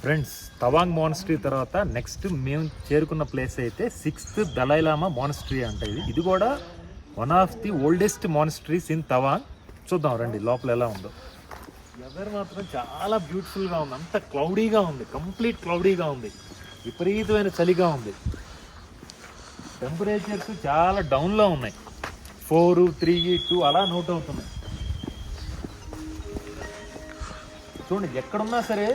Friends, Tawang monastery తర్వాత next మేము చేరుకున్న ప్లేస్ అయితే 6th దలైలామా మానిస్ట్రీ అంట. ఇది కూడా one of the oldest monasteries in Tawang. చూద్దాం రండి లోపల ఎలా ఉందో. వెదర్ మాత్రం చాలా బ్యూటిఫుల్గా ఉంది. అంత క్లౌడీగా ఉంది, కంప్లీట్ క్లౌడీగా ఉంది, విపరీతమైన చలిగా ఉంది. టెంపరేచర్స్ చాలా డౌన్లో ఉన్నాయి, 4, 3, 2 అలా నోట్ అవుతున్నాయి. చూడండి, ఎక్కడున్నా సరే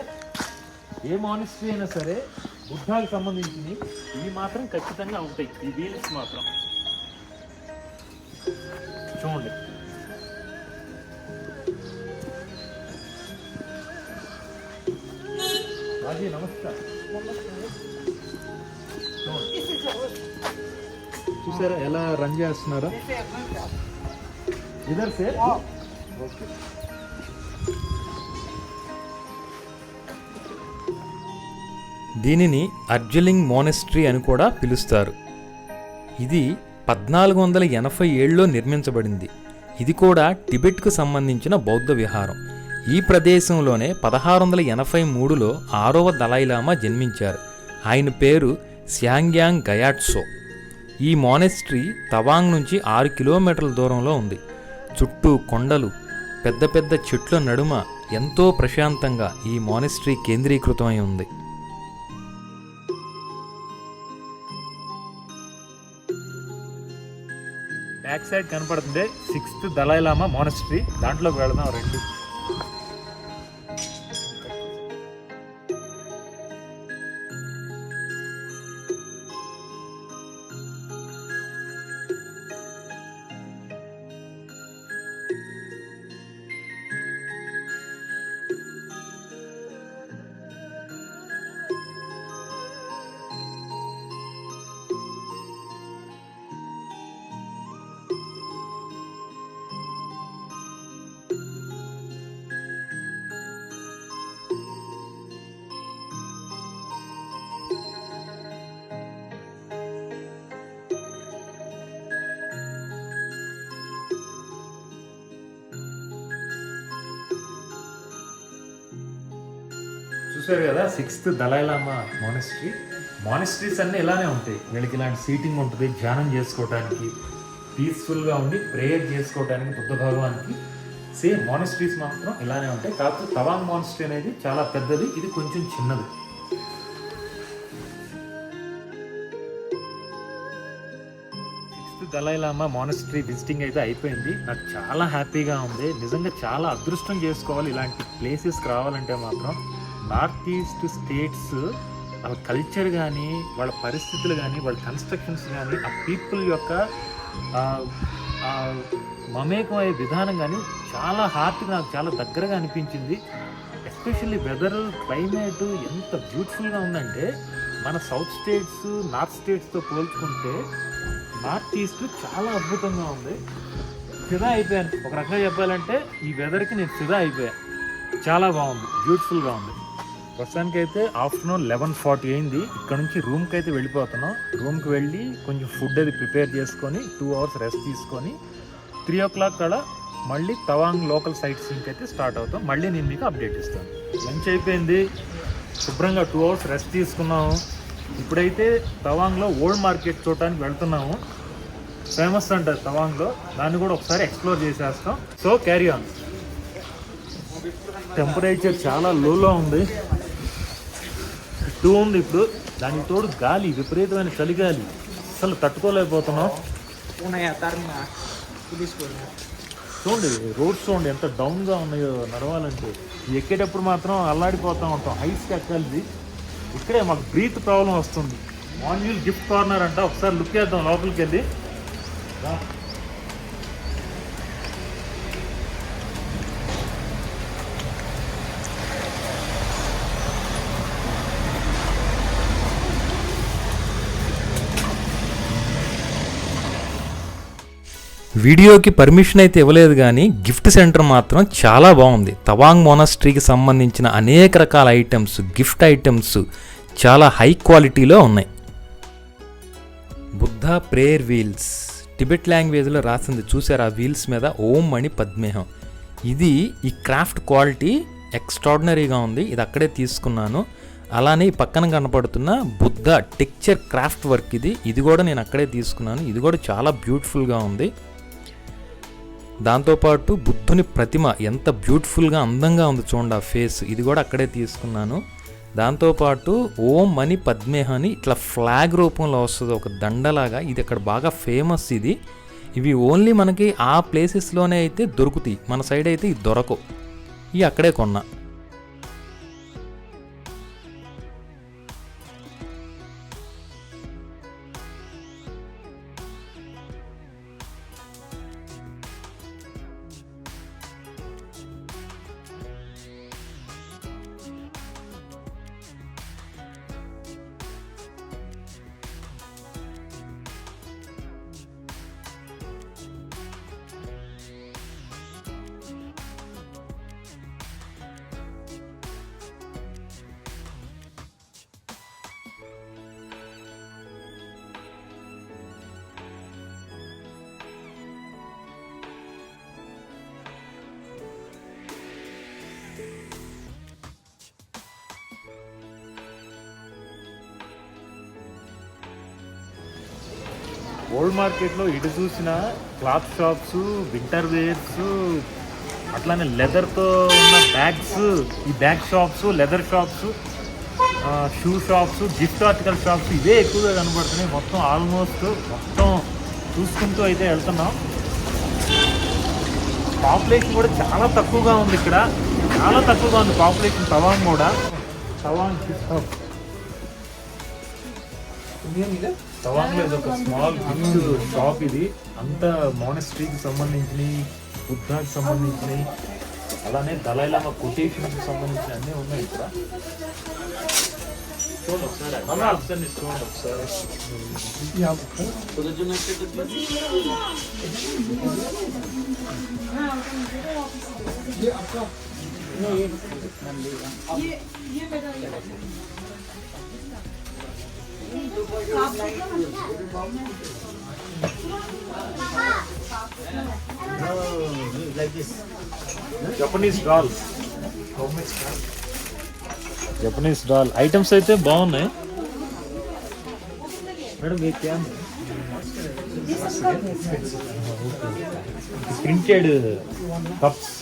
ఏ మానిస్ట్రీ అయినా సరే బుద్ధాకి సంబంధించినవి ఇవి మాత్రం ఖచ్చితంగా ఉంటాయి. ఈ వీల్స్ మాత్రం చూడండి. రాజీ నమస్కారం. చూసారా ఎలా రన్ చేస్తున్నారా? Either sir okay. దీనిని అర్జలింగ్ మోనెస్ట్రీ అని కూడా పిలుస్తారు. ఇది 1487లో నిర్మించబడింది. ఇది కూడా టిబెట్కు సంబంధించిన బౌద్ధ విహారం. ఈ ప్రదేశంలోనే 1683లో 6వ దలైలామా జన్మించారు. ఆయన పేరు శాంగ్యాంగ్ గయాట్సో. ఈ మోనెస్ట్రీ తవాంగ్ నుంచి 6 కిలోమీటర్ల దూరంలో ఉంది. చుట్టూ కొండలు, పెద్ద పెద్ద చెట్ల నడుమ ఎంతో ప్రశాంతంగా ఈ మోనెస్ట్రీ కేంద్రీకృతమై ఉంది. బ్యాక్ సైడ్ కనపడుతుంది 6th దలైలామా మానిస్ట్రీ. దాంట్లోకి వెళదాం రండి. చూసారు కదా 6th దలైలామా మానిస్ట్రీ. మానిస్ట్రీస్ అన్నీ ఇలానే ఉంటాయి. వీళ్ళకి ఇలాంటి సీటింగ్ ఉంటుంది, ధ్యానం చేసుకోవడానికి, పీస్ఫుల్గా ఉండి ప్రేయర్ చేసుకోవడానికి బుద్ధ భగవానికి. సేమ్ మానిస్ట్రీస్ మాత్రం ఇలానే ఉంటాయి. కాకపోతే తవాంగ్ మానిస్ట్రీ అనేది చాలా పెద్దది, ఇది కొంచెం చిన్నది. దలైలామా మానిస్ట్రీ విజిటింగ్ అయితే అయిపోయింది. నాకు చాలా హ్యాపీగా ఉంది. నిజంగా చాలా అదృష్టం చేసుకోవాలి ఇలాంటి ప్లేసెస్కి రావాలంటే మాత్రం. నార్త్ ఈస్ట్ స్టేట్స్ వాళ్ళ కల్చర్ కానీ, వాళ్ళ పరిస్థితులు కానీ, వాళ్ళ కన్స్ట్రక్షన్స్ కానీ, ఆ పీపుల్ యొక్క మమేకమయ్యే విధానం కానీ చాలా హార్ట్గా నాకు చాలా దగ్గరగా అనిపించింది. ఎస్పెషల్లీ వెదర్, క్లైమేట్ ఎంత బ్యూటిఫుల్గా ఉందంటే మన సౌత్ స్టేట్స్, నార్త్ స్టేట్స్తో పోల్చుకుంటే నార్త్ ఈస్ట్ చాలా అద్భుతంగా ఉంది. ఫిదా అయిపోయాను ఒక రకంగా చెప్పాలంటే. ఈ వెదర్కి నేను ఫిదా అయిపోయాను. చాలా బాగుంది, బ్యూటిఫుల్గా ఉంది. ప్రస్తుతానికి అయితే ఆఫ్టర్నూన్ 11:40 అయింది. ఇక్కడ నుంచి రూమ్కి అయితే వెళ్ళిపోతున్నాం. రూమ్కి వెళ్ళి కొంచెం ఫుడ్ అది ప్రిపేర్ చేసుకొని 2 hours రెస్ట్ తీసుకొని 3 o'clock కల్లా మళ్ళీ తవాంగ్ లోకల్ సైట్ సీయింగ్ అయితే స్టార్ట్ అవుతాం. మళ్ళీ నేను మీకు అప్డేట్ ఇస్తాను. లంచ్ అయిపోయింది, శుభ్రంగా 2 hours రెస్ట్ తీసుకున్నాము. ఇప్పుడైతే తవాంగ్లో ఓల్డ్ మార్కెట్ చూడటానికి వెళ్తున్నాము. ఫేమస్ అంటారు తవాంగ్లో, దాన్ని కూడా ఒకసారి ఎక్స్ప్లోర్ చేసేస్తాం. So carry on. టెంపరేచర్ చాలా లోలో ఉంది, 2 ఉంది ఇప్పుడు. దానికి తోడు గాలి, విపరీతమైన చలిగాలి, అసలు తట్టుకోలేకపోతున్నాం. చూడండి రోడ్స్ చూడండి ఎంత డౌన్గా ఉన్నాయో నడవాలంటే. ఎక్కేటప్పుడు మాత్రం అల్లాడిపోతూ ఉంటాం. హైస్కి ఎక్కాలి. ఇక్కడే మాకు బ్రీత్ ప్రాబ్లం వస్తుంది. మాన్యుల్ గిఫ్ట్ కార్నర్ అంట, ఒకసారి లుక్ చేద్దాం లోపలికి వెళ్ళి. వీడియోకి పర్మిషన్ అయితే ఇవ్వలేదు కానీ గిఫ్ట్ సెంటర్ మాత్రం చాలా బాగుంది. తవాంగ్ మోనాస్ట్రీకి సంబంధించిన అనేక రకాల ఐటమ్స్, గిఫ్ట్ ఐటమ్స్ చాలా హై క్వాలిటీలో ఉన్నాయి. బుద్ధ ప్రేయర్ వీల్స్ టిబెట్ లాంగ్వేజ్లో రాసింది చూసారు. ఆ వీల్స్ మీద ఓం మణి పద్మేహం. ఇది ఈ క్రాఫ్ట్ క్వాలిటీ ఎక్స్ట్రాడినరీగా ఉంది. ఇది అక్కడే తీసుకున్నాను. అలానే ఈ పక్కన కనపడుతున్న బుద్ధ టెక్చర్ క్రాఫ్ట్ వర్క్ ఇది కూడా నేను అక్కడే తీసుకున్నాను. ఇది కూడా చాలా బ్యూటిఫుల్గా ఉంది. దాంతోపాటు బుద్ధుని ప్రతిమ ఎంత బ్యూటిఫుల్గా అందంగా ఉంది చూడండి ఆ ఫేస్, ఇది కూడా అక్కడే తీసుకున్నాను. దాంతోపాటు ఓం మణి పద్మేహ అని ఇట్లా ఫ్లాగ్ రూపంలో వస్తుంది ఒక దండలాగా, ఇది అక్కడ బాగా ఫేమస్. ఇవి ఓన్లీ మనకి ఆ ప్లేసెస్లోనే అయితే దొరుకుతాయి, మన సైడ్ అయితే ఇది దొరకవు. ఇవి అక్కడే కొన్నా. ఓల్డ్ మార్కెట్లో ఇటు చూసిన క్లాత్ షాప్స్, వింటర్ వేర్స్, అట్లానే లెదర్తో ఉన్న బ్యాగ్స్, ఈ bag shops, leather shops, shoe shops, gift article shops ఇవే ఎక్కువగా కనబడుతున్నాయి. మొత్తం ఆల్మోస్ట్ మొత్తం చూసుకుంటూ అయితే వెళ్తున్నాం. పాపులేషన్ కూడా చాలా తక్కువగా ఉంది ఇక్కడ, చాలా తక్కువగా ఉంది పాపులేషన్. తవాంగ్ కూడా తవాంగ్లో ఇది ఒక స్మాల్ గిఫ్ట్ షాప్. ఇది అంతా మోనస్ట్రీకి సంబంధించినవి, బుద్ధాకి సంబంధించినవి, అలానే దలైలామా కొటేషన్కి సంబంధించిన అన్నీ ఉన్నాయి ఇక్కడ. చూడండి ఒకసారి, చూడండి ఒకసారి. జపనీస్ డాల్ ఐటమ్స్ అయితే బాగున్నాయి మేడం. మీ క్యామ్ printed cups,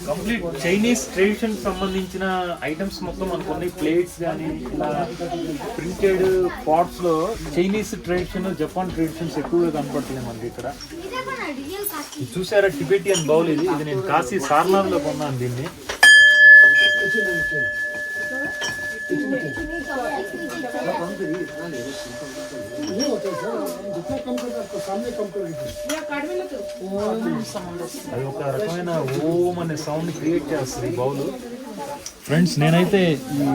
complete Chinese tradition సంబంధించిన ఐటమ్స్ మొత్తం అనుకోండి. ప్లేట్స్ కానీ ఇలా ప్రింటెడ్ పాట్స్ లో చైనీస్ ట్రెడిషన్, జపాన్ ట్రెడిషన్స్ ఎక్కువగా కనపడుతున్నాయి మనకి ఇక్కడ. చూసారా టిబెటియన్ బౌల్, ఇది నేను కాశీ సార్నాథ్ లో కొన్నాను దీన్ని. అది ఒక రకమైన ఓం అనే సౌండ్ క్రియేట్ చేస్తుంది ఈ బౌల్. ఫ్రెండ్స్, నేనైతే ఈ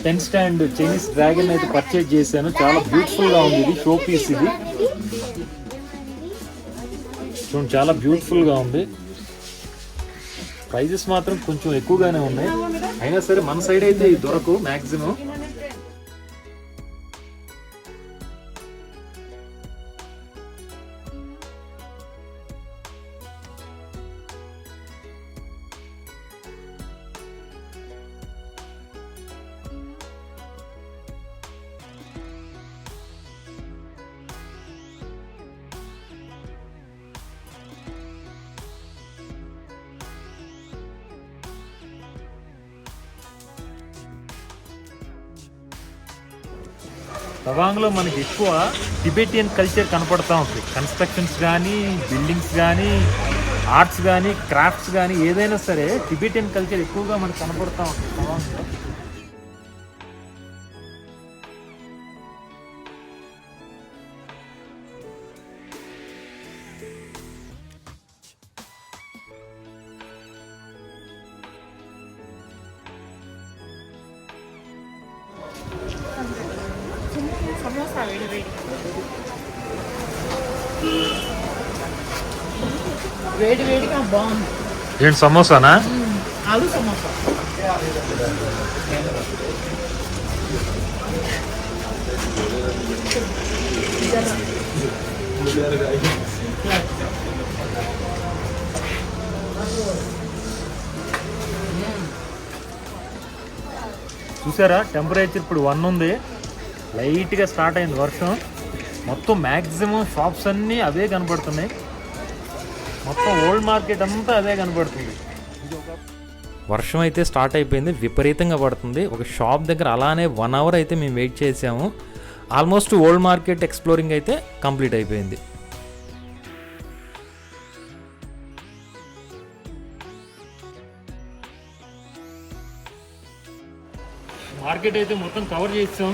10 స్టాండ్ చైనీస్ డ్రాగన్ అయితే పర్చేజ్ చేశాను. చాలా బ్యూటిఫుల్ గా ఉంది. ఇది షో పీస్. ఇది చూడండి, చాలా బ్యూటిఫుల్ గా ఉంది. ప్రైజెస్ మాత్రం కొంచెం ఎక్కువగానే ఉన్నాయి. అయినా సరే మన సైడ్ అయితే ఇది దొరకవు మ్యాక్సిమం. తవాంగ్లో మనకి ఎక్కువ టిబెటియన్ కల్చర్ కనపడతా ఉంటుంది. కన్స్ట్రక్షన్స్ కానీ, బిల్డింగ్స్ కానీ, ఆర్ట్స్ కానీ, క్రాఫ్ట్స్ కానీ, ఏదైనా సరే టిబెటియన్ కల్చర్ ఎక్కువగా మనకు కనపడతా ఉంటుంది తవాంగ్లో. సమోసా వేడి వేడి వేడి వేడిగా బాగుంది. ఏంటి సమోసానా? ఆలు సమోసా. చూసారా టెంపరేచర్ ఇప్పుడు 1 ఉంది. లైట్గా స్టార్ట్ అయింది వర్షం. మొత్తం మ్యాక్సిమం షాప్స్ అన్నీ అవే కనపడుతున్నాయి. మొత్తం ఓల్డ్ మార్కెట్ అంతా అదే కనపడుతుంది. వర్షం అయితే స్టార్ట్ అయిపోయింది, విపరీతంగా పడుతుంది. ఒక షాప్ దగ్గర అలానే 1 అవర్ అయితే మేము వెయిట్ చేసాము. ఆల్మోస్ట్ ఓల్డ్ మార్కెట్ ఎక్స్ప్లోరింగ్ అయితే కంప్లీట్ అయిపోయింది. మార్కెట్ అయితే మొత్తం కవర్ చేసాం.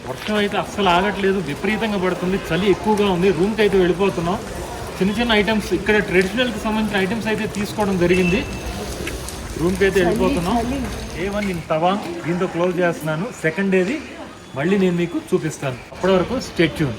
వర్షం అయితే అస్సలు ఆగట్లేదు, విపరీతంగా పడుతుంది, చలి ఎక్కువగా ఉంది. రూమ్కి అయితే వెళ్ళిపోతున్నాం. చిన్న చిన్న ఐటమ్స్ ఇక్కడ ట్రెడిషనల్కి సంబంధించిన ఐటమ్స్ అయితే తీసుకోవడం జరిగింది. రూమ్కి అయితే వెళ్ళిపోతున్నాం. A1 ఇన్ తవాంగ్ దీంతో క్లోజ్ చేస్తున్నాను. సెకండ్ డేది మళ్ళీ నేను మీకు చూపిస్తాను. అప్పటి వరకు స్టే ట్యూన్.